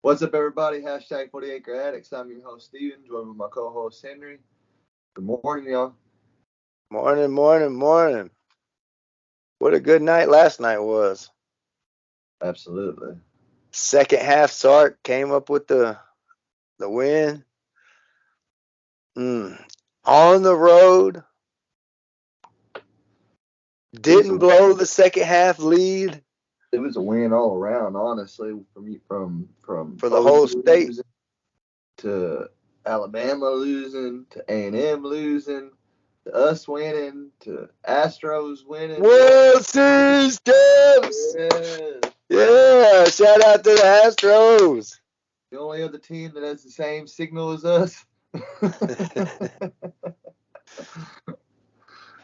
What's up, everybody? Hashtag for the Acre Addicts. I'm your host, Steven, joined with my co-host, Henry. Good morning, y'all. Morning, morning, morning. What a good night last night was. Absolutely. Second half, Sark came up with the win. Mm. On the road, It was didn't a blow the second half lead it was a win all around, honestly, from for the whole OU state. losing to Alabama losing to A&M losing to us winning to Astros winning. World Series champs! Yeah. Yeah, shout out to the Astros. The only other team that has the same signal as us. Yeah,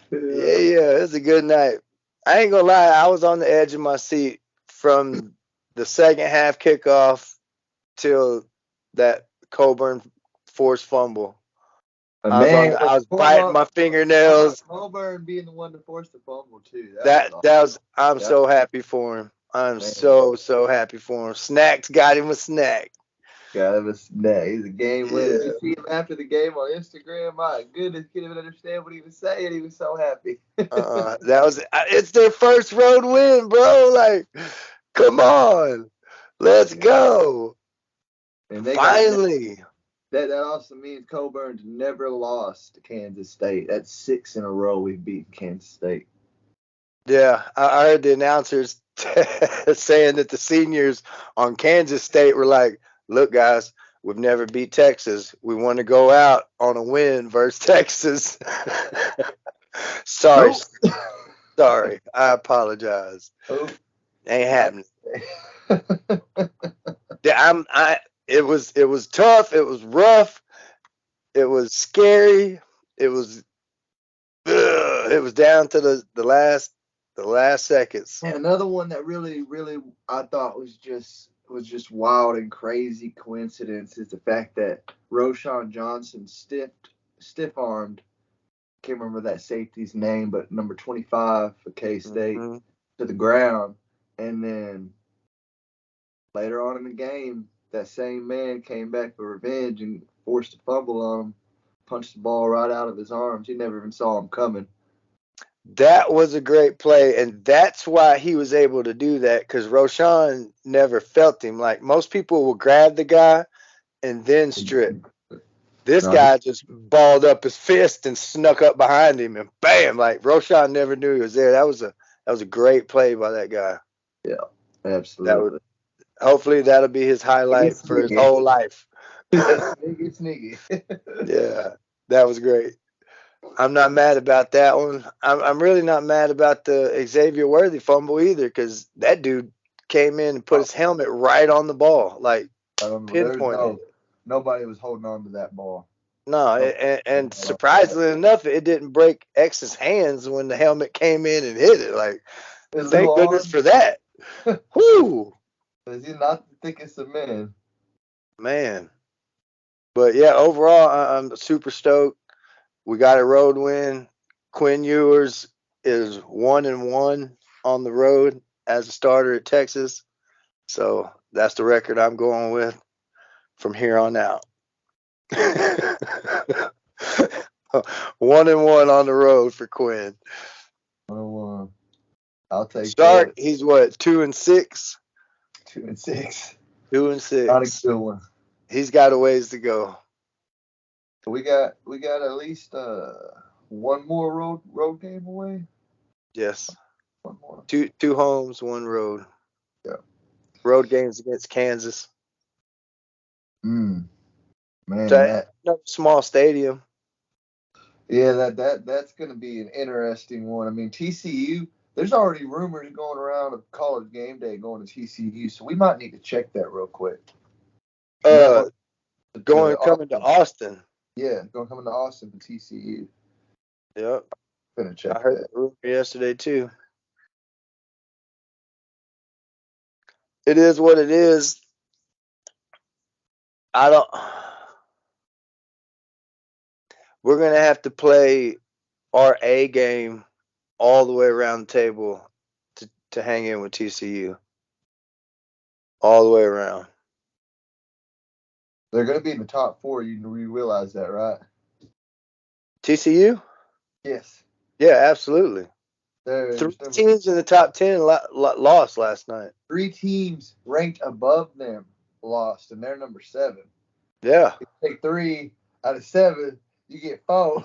Yeah. yeah, it's a good night. I ain't gonna lie, I was on the edge of my seat from the second half kickoff till that Coburn forced fumble. And man, I was biting my How about fingernails. Colburn being the one to force the fumble too? That was That was I'm that so happy for him. I'm man. so happy for him. Snacks got him a snack. Got him a snag. He's a game winner. Did Yeah. you see him after the game on Instagram? My goodness, couldn't even understand what he was saying. He was so happy. That was it's their first road win, bro. Like, come on. Let's go. And they got Finally. that also means Colburn's never lost to Kansas State. That's 6 in a row we've beaten Kansas State. Yeah, I heard the announcers saying that the seniors on Kansas State were like, "Look, guys, we've never beat Texas. We want to go out on a win versus Texas." sorry, Nope. sorry. I apologize. Nope. Ain't Not happening. Yeah, it was tough. It was rough. It was scary. It was it was down to the last seconds. And another one that really I thought was just wild and crazy coincidence is the fact that Roshan Johnson stiff armed, can't remember that safety's name, but number 25 for K State Hmm. to the ground, and then later on in the game, that same man came back for revenge and forced a fumble on him, punched the ball right out of his arms. He never even saw him coming. That was a great play, and that's why he was able to do that because Roshan never felt him. Like most people will grab the guy and then strip. This No, he, guy just balled up his fist and snuck up behind him and bam! Like Roshan never knew he was there. That was a great play by that guy. yeah, That would absolutely. hopefully that'll be his highlight It's for his sneaky. whole life. Sneaky, sneaky. Yeah, that was great. I'm not mad about that one. I'm really not mad about the Xavier Worthy fumble either because that dude came in and put his helmet right on the ball, like There's pinpointed it. nobody was holding on to that ball. No, Nobody and was holding on to that surprisingly enough, it didn't break X's hands when the helmet came in and hit it. Like, ball. His little thank goodness arm, for that. Whoo, is he not the thickest of men? man. But yeah, overall, I'm super stoked. We got a road win. Quinn Ewers is 1-1 on the road as a starter at Texas. So that's the record I'm going with from here on out. 1-1 on the road for Quinn. 101. I'll take Stark, that. he's what, 2-6? 2-6. Two and Not a six. good one. He's got a ways to go. We got at least one more road game away. Yes. One more. Two homes, one road. Yeah. Road games against Kansas. Mm, man, So, that small stadium. yeah, that's gonna be an interesting one. I mean, TCU. There's already rumors going around of college game day going to TCU, so we might need to check that real quick. And that Uh, one to going coming to Austin. Austin. Yeah, going coming to Austin for TCU. Yep. Gonna I check heard that. that rumor yesterday too. It is what it is. I don't. We're gonna have to play our A game all the way around the table to hang in with TCU all the way around. They're going to be in the top 4. You realize that, right? TCU? Yes. Yeah, absolutely. There's 3 teams in the top 10 lost last night. 3 teams ranked above them lost, and they're number 7. Yeah. If you take 3 out of 7, you get 4.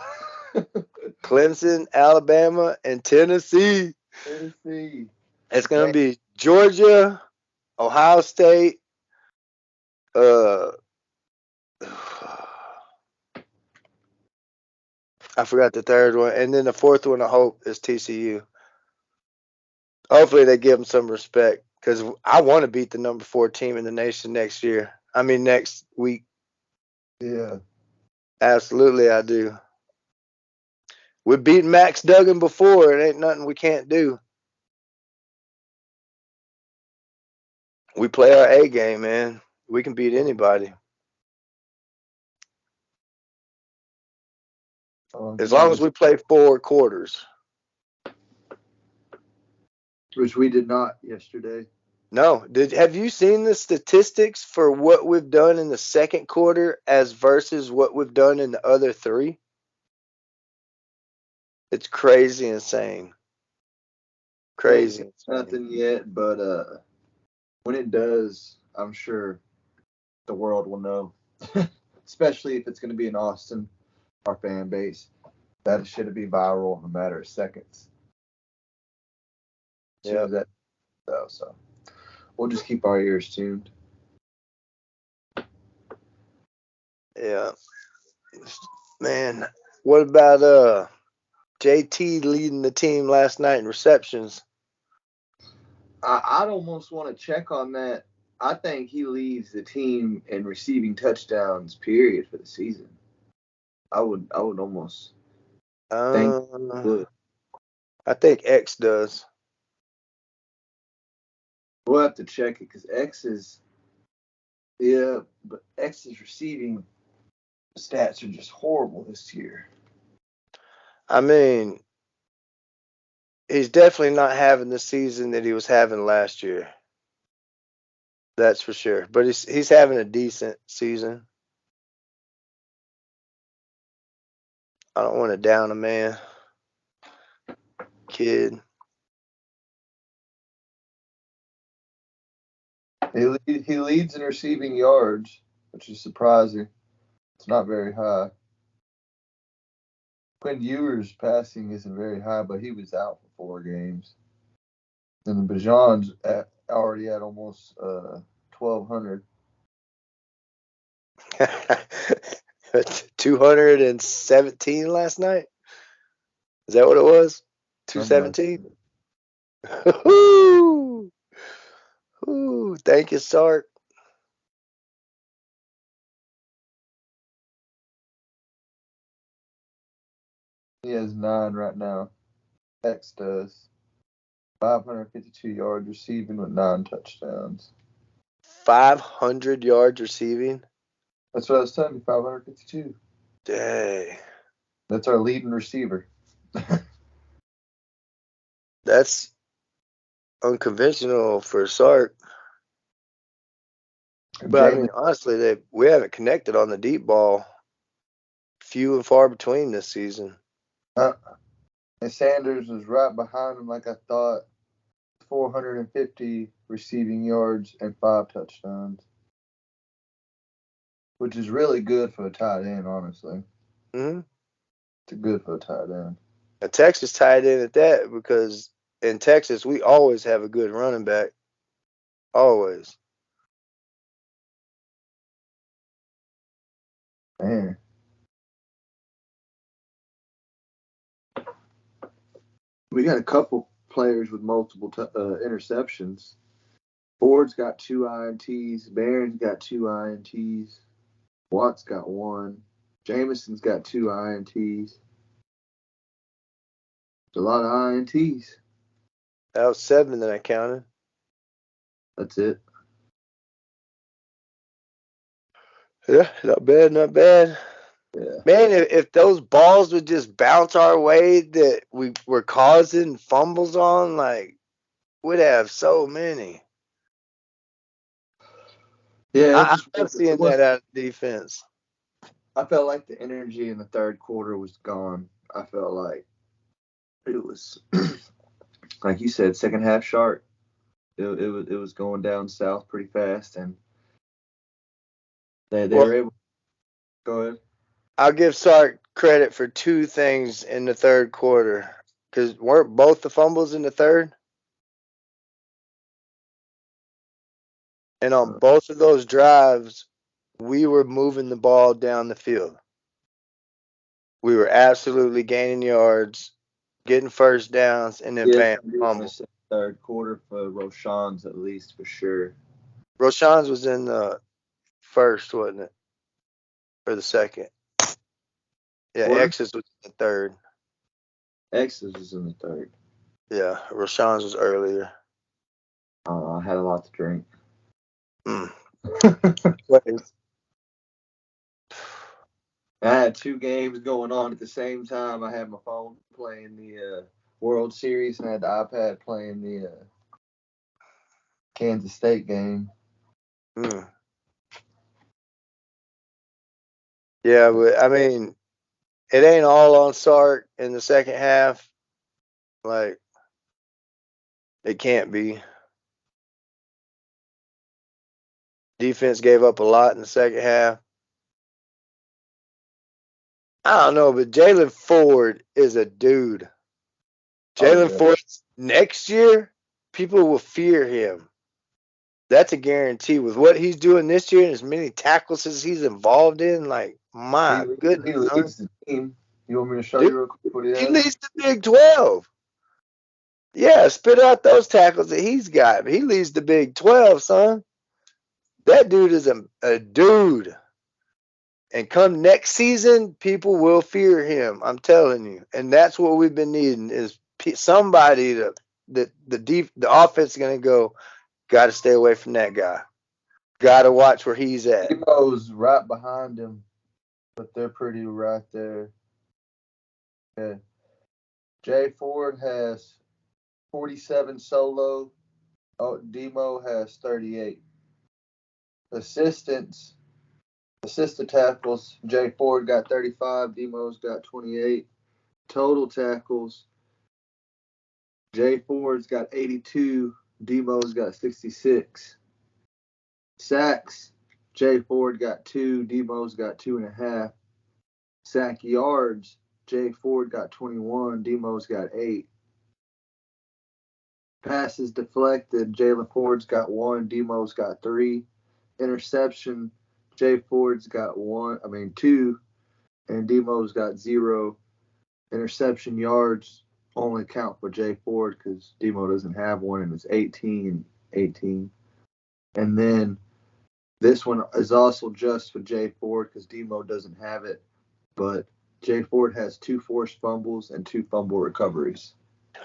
Clemson, Alabama, and Tennessee. Tennessee. It's going to be Georgia, Ohio State, I forgot the third one, and then the fourth one I hope is TCU. Hopefully they give them some respect because I want to beat the number 4 team in the nation next week. Yeah. Absolutely, I do. We've beaten Max Duggan before. It ain't nothing we can't do. We play our A game, man. We can beat anybody. As long as we play 4 quarters. Which we did not yesterday. No. Have you seen the statistics for what we've done in the second quarter as versus what we've done in the other 3? It's crazy insane. Crazy insane. Nothing yet, but when it does, I'm sure the world will know. Especially if it's going to be in Austin, our fan base. That should be viral in a matter of seconds. Yeah. So we'll just keep our ears tuned. Yeah. Man, what about JT leading the team last night in receptions? I'd almost want to check on that. I think he leads the team in receiving touchdowns, period, for the season. I would almost think he would. I think X does. We'll have to check it because X's receiving stats are just horrible this year. I mean, he's definitely not having the season that he was having last year. That's for sure. But he's having a decent season. I don't want to down a man. Kid. He leads in receiving yards, which is surprising. It's not very high. Quinn Ewers' passing isn't very high, but he was out for 4 games. And Bijan's already at almost 1,200. 217 last night? Is that what it was? 217? Ooh, thank you, Sark. He has 9 right now. X does. 552 yards receiving with 9 touchdowns. 500 yards receiving? That's what I was telling you, 552. Dang. That's our leading receiver. That's unconventional for Sark. But I mean, honestly, we haven't connected on the deep ball. Few and far between this season. And Sanders was right behind him, like I thought. 450 receiving yards and 5 touchdowns, which is really good for a tight end, honestly. Mm-hmm. It's good for a tight end. A Texas tight end at that, because in Texas we always have a good running back. Always. Man. We got a couple players with multiple interceptions. Ford's got 2 INTs. Barron's got 2 INTs. Watt's got 1. Jameson's got 2 INTs. It's a lot of INTs. That was 7 that I counted. That's it. Yeah, not bad, not bad. Yeah. Man, if those balls would just bounce our way that we were causing fumbles on, like, we'd have so many. Yeah, I love seeing that out of defense. I felt like the energy in the third quarter was gone. I felt like it was, like you said, second half sharp. It was going down south pretty fast, and they Well, were able. Go ahead. I'll give Sark credit for two things in the third quarter. Because weren't both the fumbles in the third? And on both of those drives, we were moving the ball down the field. We were absolutely gaining yards, getting first downs, and then Yes, bam, I do want to fumble. say third quarter for Roshan's at least for sure. Roshan's was in the first, wasn't it? Or the second? Yeah, Quarter. X's was in the third. X's was in the third. Yeah, Roshan's was earlier. I had a lot to drink. Mm. I had two games going on at the same time. I had my phone playing the World Series and I had the iPad playing the Kansas State game. Mm. Yeah, but I mean, it ain't all on Sark in the second half. Like, it can't be. Defense gave up a lot in the second half. I don't know, but Jalen Ford is a dude. Oh Jalen yeah, Ford next year, people will fear him. That's a guarantee. With what he's doing this year and as many tackles as he's involved in, like, he my he goodness, son. leads the team. You want me to show Dude, you real quick what he he does? leads the Big 12. Yeah, spit out those tackles that he's got. He leads the Big 12, son. That dude is a dude. And come next season, people will fear him. I'm telling you, and that's what we've been needing is somebody the offense is gonna go. Got to stay away from that guy. Got to watch where he's at. Demo's right behind him, but they're pretty right there. Yeah. Jay Ford has 47 solo. Oh, Demo has 38. Assistants, assistant tackles. Jay Ford got 35. Demo's got 28. Total tackles. Jay Ford's got 82. Demo's got 66. Sacks. Jay Ford got 2. Demo's got 2.5. Sack yards. Jay Ford got 21. Demo's got 8. Passes deflected. Jalen Ford's got 1. Demo's got 3. Interception. Jay Ford's got 2, and Demo's got 0. Interception yards only count for Jay Ford because Demo doesn't have one, and it's 18. And then this one is also just for Jay Ford because Demo doesn't have it, but Jay Ford has 2 forced fumbles and 2 fumble recoveries.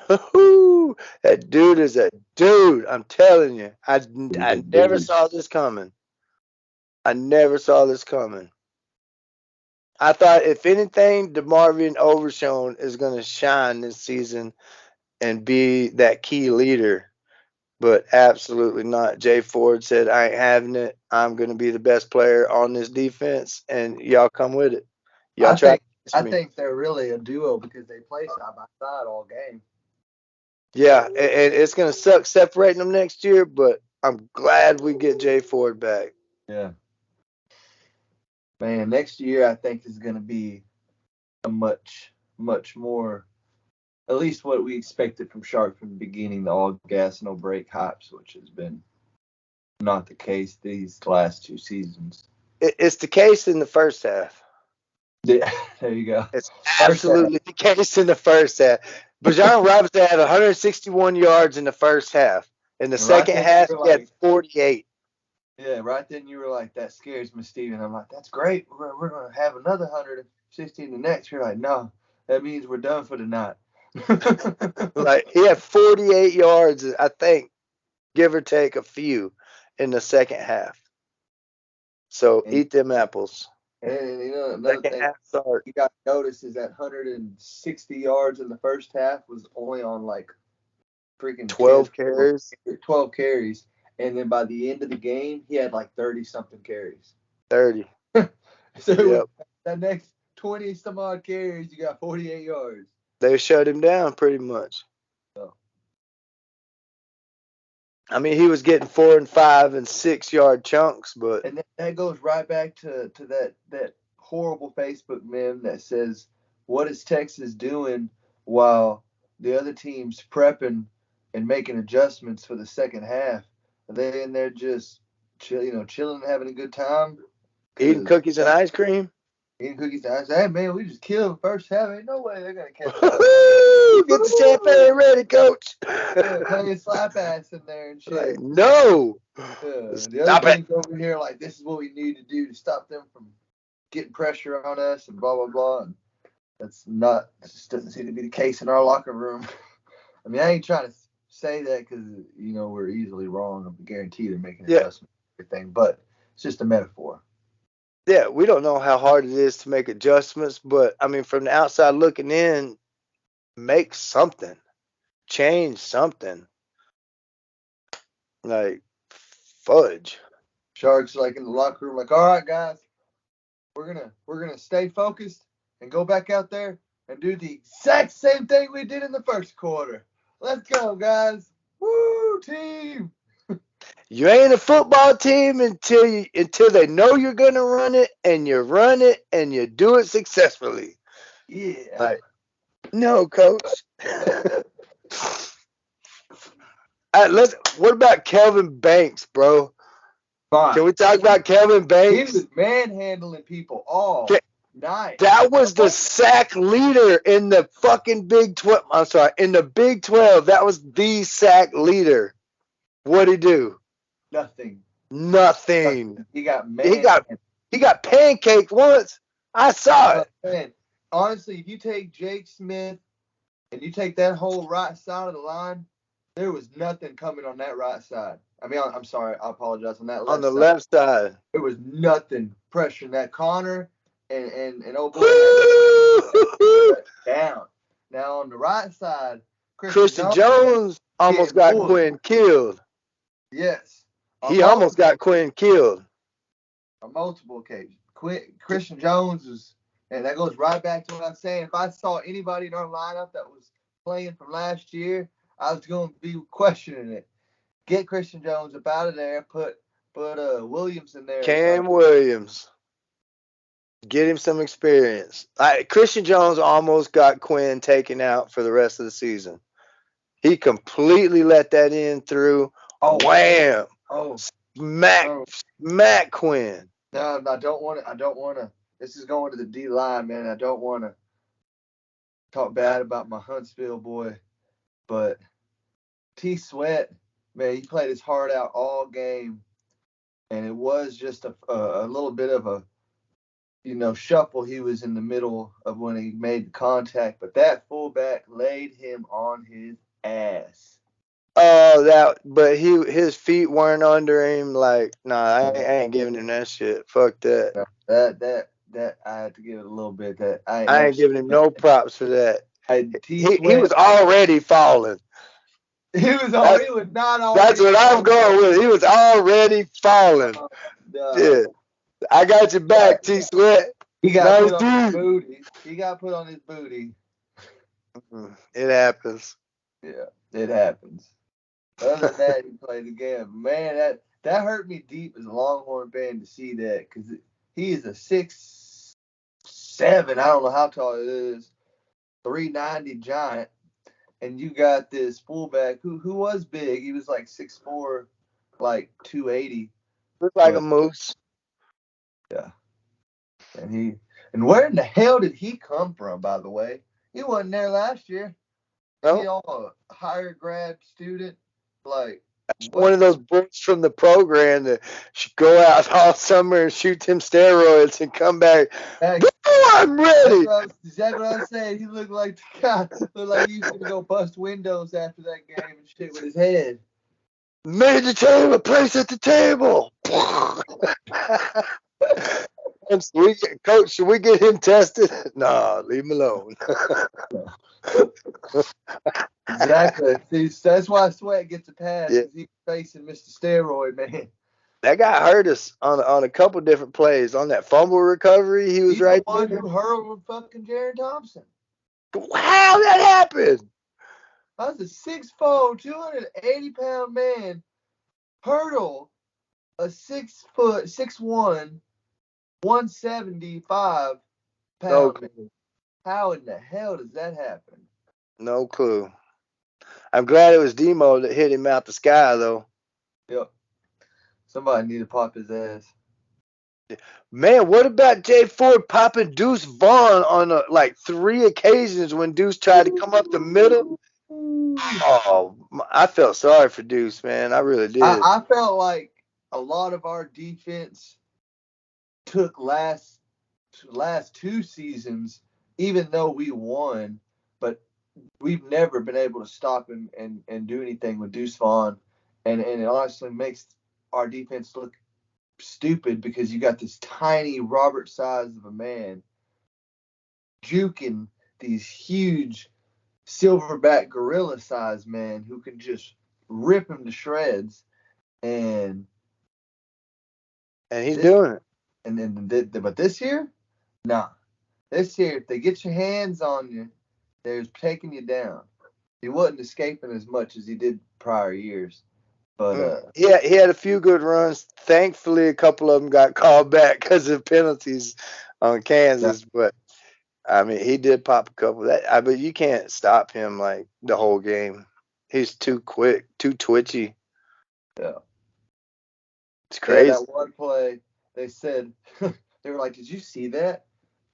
That dude is a dude. I'm telling you. He's a I never dude. saw this coming. I never saw this coming. I thought, if anything, DeMarvin Overshone is going to shine this season and be that key leader, but absolutely not. Jay Ford said, I ain't having it. I'm going to be the best player on this defense, and y'all come with it. Y'all I try to think catch I me. think they're really a duo because they play side by side all game. Yeah, and it's going to suck separating them next year, but I'm glad we get Jay Ford back. Yeah. Man, next year I think is going to be a much more, at least what we expected from Shark from the beginning, the all gas no break hypes, which has been not the case these last 2 seasons. It's the case in the first half. Yeah, there you go. It's First half, absolutely the case in the first half. Bajan Robinson had 161 yards in the first half. In the and right second then half, you were he had like, 48. yeah, right then you were like, that scares me, Steven. I'm like, that's great. We're going to have another 160 in the next. You're like, no, that means we're done for the night. Like, he had 48 yards, I think, give or take a few in the second half. So and, eat them apples. and another Second thing half start. you got to notice is that 160 yards in the first half was only on like freaking 10, 12 carries. 12 carries. and then by the end of the game, he had like 30-something carries. 30. So Yep. that next 20-some-odd carries, you got 48 yards. They shut him down pretty much. So. I mean, he was getting 4 and 5 and 6 yard chunks, but And that goes right back to that horrible Facebook meme that says, "What is Texas doing while the other team's prepping and making adjustments for the second half? Are they in there just chilling and having a good time, eating cookies and ice cream? Eating cookies and ice cream. Hey man, we just killed the first half. Ain't no way they're gonna catch up. Get the champagne ready, coach. Yeah, playing slap ass in there and shit. Like, no. The other team's over here like, this is what we need to do to stop them from getting pressure on us and blah blah blah. And that's not. That just doesn't seem to be the case in our locker room. I mean, I ain't trying to say that because we're easily wrong. I guarantee they're making adjustments and everything, but it's just a metaphor. Yeah, we don't know how hard it is to make adjustments, but I mean, from the outside looking in, make something, change something. Like, fudge. Sharks like in the locker room, like, all right, guys, we're gonna stay focused and go back out there and do the exact same thing we did in the first quarter. Let's go, guys! Woo, team! You ain't a football team until they know you're gonna run it, and you run it, and you do it successfully. Yeah. Like, no, coach. What about Kelvin Banks, bro? Fine. Can we talk about Kelvin Banks? He was manhandling people all night. That was the sack leader in the fucking Big 12. I'm sorry, in the Big 12. That was the sack leader. What'd he do? Nothing. He got pancaked once. I saw it. Man, honestly, if you take Jake Smith and you take that whole right side of the line, there was nothing coming on that right side. I mean, I'm sorry, I apologize. On that left on the side, left side, there was nothing pressuring that Connor and oh boy down. Now on the right side, Christian Jones almost got Quinn killed. Yes, he almost got Quinn killed on multiple occasions. Christian Jones was, and that goes right back to what I'm saying. If I saw anybody in our lineup that was playing from last year, I was going to be questioning it. Get Christian Jones up out of there. Put Williams in there. Cam Williams. Get him some experience. Christian Jones almost got Quinn taken out for the rest of the season. He completely let that in through. Oh, wham! Oh, Smack Quinn. No, I don't want to. This is going to the D line, man. I don't want to talk bad about my Huntsville boy, but T Sweat, man, he played his heart out all game, and it was just a little bit of a shuffle. He was in the middle of when he made the contact, but that fullback laid him on his ass. Oh, but his feet weren't under him. Like, nah, I ain't giving him that shit. Fuck that. That I had to give it a little bit. That I ain't giving him no props for that. He was already falling. He was not already. That's what I'm going with. He was already falling. Yeah. I got your back, T Sweat. He got put on his booty. He got put on his booty. It happens. Yeah, it happens. Other than that, he played the game. Man, that hurt me deep as a Longhorn fan to see that, because he is a 6'7", I don't know how tall it is, 390 giant, and you got this fullback who was big. He was like 6'4", like 280. Looked like a moose. Yeah. And where in the hell did he come from, by the way? He wasn't there last year. No. He all a higher grad student. Like, one of those boys from the program that should go out all summer and shoot them steroids and come back. I'm ready. Exactly what I was saying. He looked like the guy. Looked like he was gonna go bust windows after that game and shit with his head. Made the team a place at the table. Coach, should we get him tested? Nah, leave him alone. Exactly. See, that's why Sweat gets a pass, Yeah. because he's facing Mr. Steroid, man. That guy hurt us on a couple different plays. On that fumble recovery, he was He's the right one there. who hurled fucking Jaron Thompson. How that happened? That's a 6'4", 280-pound man hurdle a 6'1", 175 No pound man. clue. How in the hell does that happen? No clue. I'm glad it was Demo that hit him out the sky, though. Yep. Somebody need to pop his ass. Man, what about Jay Ford popping Deuce Vaughn on like 3 occasions when Deuce tried to come up the middle? Oh, I felt sorry for Deuce, man. I really did. I felt like a lot of our defense took last 2 seasons, even though we won, but we've never been able to stop him and do anything with Deuce Vaughn. And it honestly makes our defense look stupid, because you got this tiny Robert size of a man juking these huge silverback gorilla size men who can just rip him to shreds. And He's doing it. And then, but this year, nah. This year, if they get your hands on you, they're taking you down. He wasn't escaping as much as he did prior years, but Yeah, he had a few good runs. Thankfully, a couple of them got called back because of penalties on Kansas. But I mean, he did pop a couple. But you can't stop him like the whole game. He's too quick, too twitchy. yeah, It's yeah. crazy. That one play, they said they were like, "Did you see that?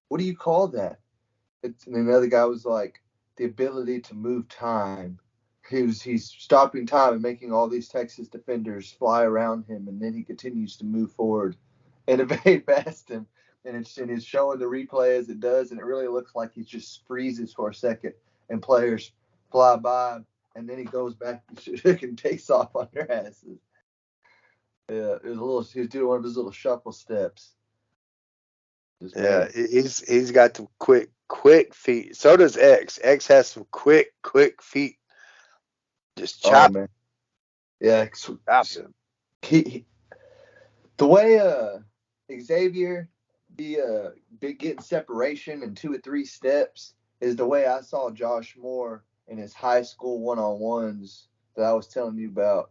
What do you call that?" And then the other guy was like, "The ability to move time." He's stopping time and making all these Texas defenders fly around him, and then he continues to move forward and evade past him. And it's showing the replay as it does, and it really looks like he just freezes for a second, and players fly by, and then he goes back and takes off on their asses. Yeah, he was doing one of his little shuffle steps. Yeah, he's got some quick feet. So does X. X has some quick feet. Just chop. Oh man, yeah. Chop him. The way Xavier be getting separation in 2 or 3 steps is the way I saw Josh Moore in his high school one-on-ones that I was telling you about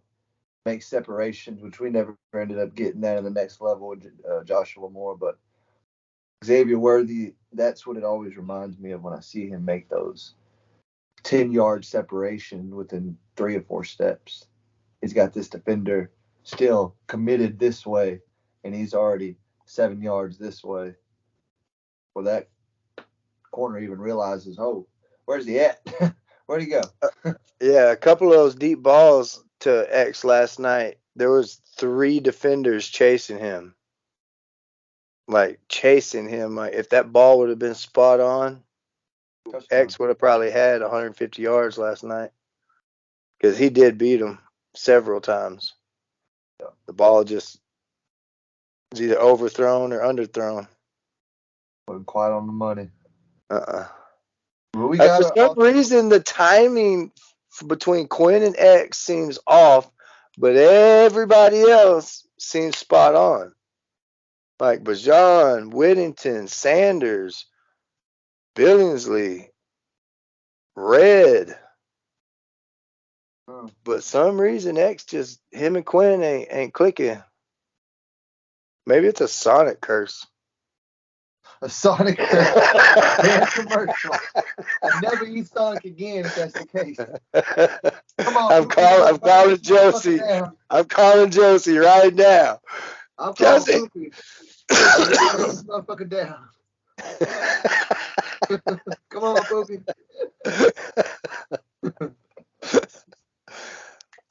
make separations, which we never ended up getting that in the next level with Joshua Moore. But Xavier Worthy, that's what it always reminds me of when I see him make those 10-yard separation within 3 or 4 steps. He's got this defender still committed this way, and he's already 7 yards this way. Well, that corner even realizes, oh, where's he at? Where'd he go? Yeah, a couple of those deep balls to X last night. There was 3 defenders chasing him. Like chasing him. Like if that ball would have been spot on, X would have probably had 150 yards last night. Because he did beat him several times. Yeah. The ball just was either overthrown or underthrown. Wasn't quite on the money. Well, For some reason, the timing between Quinn and X seems off, but everybody else seems spot on. Like Bajan, Whittington, Sanders, Billingsley, Red. But some reason X just him and Quinn ain't clicking. Maybe it's a Sonic curse. A Sonic curse. Commercial. I never eat Sonic again if that's the case. Come on, I'm calling Josie. I'm calling Josie right now. I'm calling Poopy. This motherfucker down. Come on, Poopy.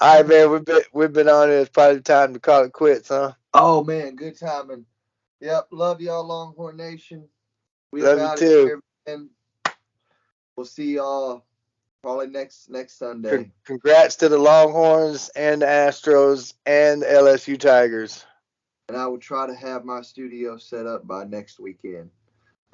All right, man. We've been on it. It's probably time to call it quits, huh? Oh man, good timing. Yep, love y'all, Longhorn Nation. We love you too. Here, and we'll see y'all probably next Sunday. Congrats to the Longhorns and the Astros and the LSU Tigers. And I will try to have my studio set up by next weekend.